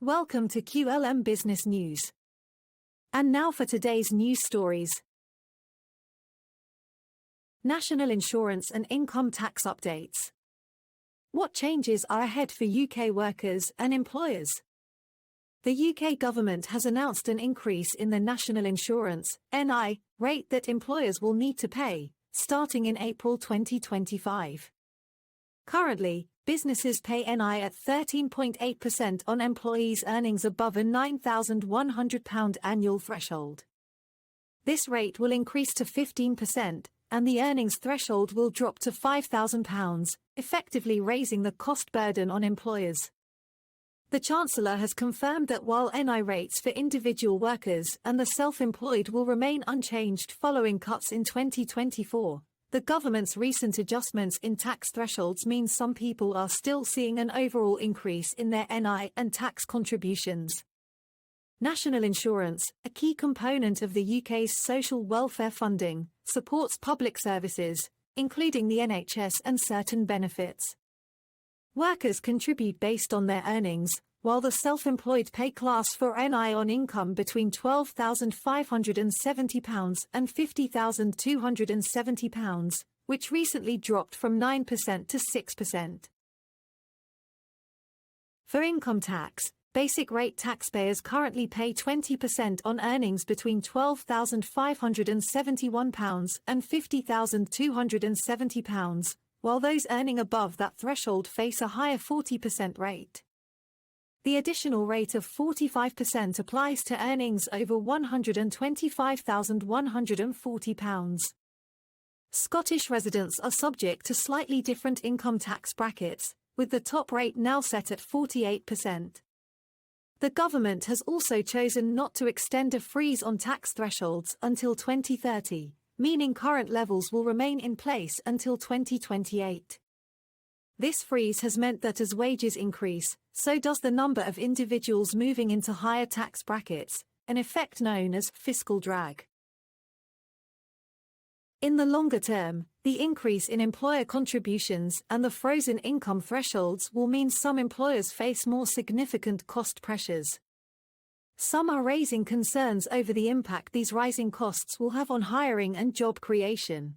Welcome to QLM Business News. And now for today's news stories. National insurance and income tax updates. What changes are ahead for UK workers and employers? The UK government has announced an increase in the national insurance (NI) rate that employers will need to pay, starting in April 2025. Currently, businesses pay NI at 13.8% on employees' earnings above a £9,100 annual threshold. This rate will increase to 15%, and the earnings threshold will drop to £5,000, effectively raising the cost burden on employers. The Chancellor has confirmed that while NI rates for individual workers and the self-employed will remain unchanged following cuts in 2024, the government's recent adjustments in tax thresholds mean some people are still seeing an overall increase in their NI and tax contributions. National insurance, a key component of the UK's social welfare funding, supports public services, including the NHS and certain benefits. Workers contribute based on their earnings, while the self-employed pay class for NI on income between £12,570 and £50,270, which recently dropped from 9% to 6%. For income tax, basic rate taxpayers currently pay 20% on earnings between £12,571 and £50,270, while those earning above that threshold face a higher 40% rate. The additional rate of 45% applies to earnings over £125,140. Scottish residents are subject to slightly different income tax brackets, with the top rate now set at 48%. The government has also chosen not to extend a freeze on tax thresholds until 2030, meaning current levels will remain in place until 2028. This freeze has meant that as wages increase, so does the number of individuals moving into higher tax brackets, an effect known as fiscal drag. In the longer term, the increase in employer contributions and the frozen income thresholds will mean some employers face more significant cost pressures. Some are raising concerns over the impact these rising costs will have on hiring and job creation.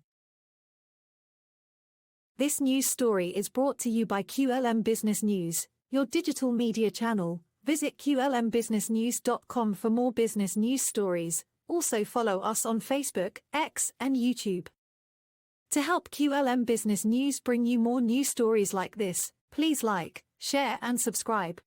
This news story is brought to you by QLM Business News, your digital media channel. Visit qlmbusinessnews.com for more business news stories. Also follow us on Facebook, X, and YouTube. To help QLM Business News bring you more news stories like this, please like, share and subscribe.